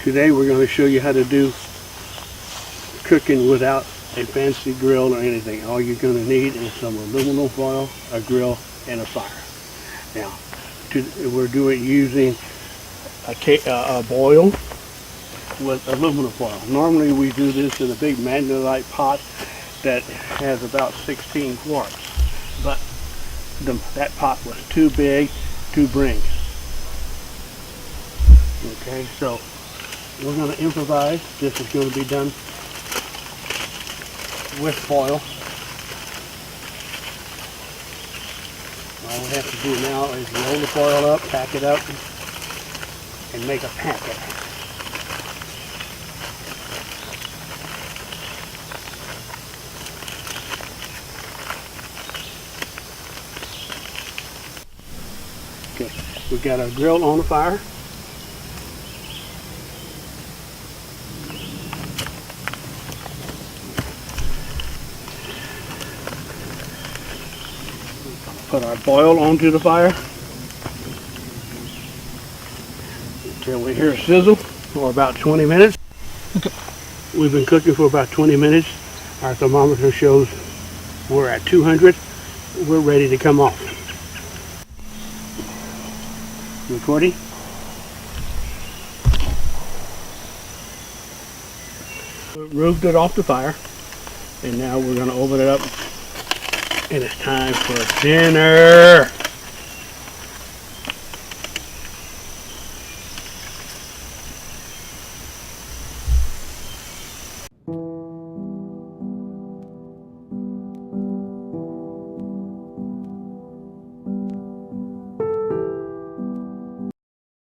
Today we're going to show you how to do cooking without a fancy grill or anything. All you're going to need is some aluminum foil, a grill, and a fire. Now, we're doing using a boil with aluminum foil. Normally we do this in a big magnetite pot that has about 16 quarts, but that pot was too big to bring. Okay, so we're going to improvise. This is going to be done with foil. All we have to do now is roll the foil up, pack it up, and make a packet. Okay, we've got our grill on the fire. Put our boil onto the fire until we hear a sizzle for about 20 minutes. We've been cooking for about 20 minutes. Our thermometer shows we're at 200. We're ready to come off. Recording. We removed it off the fire, and now we're going to open it up. And it's time for dinner.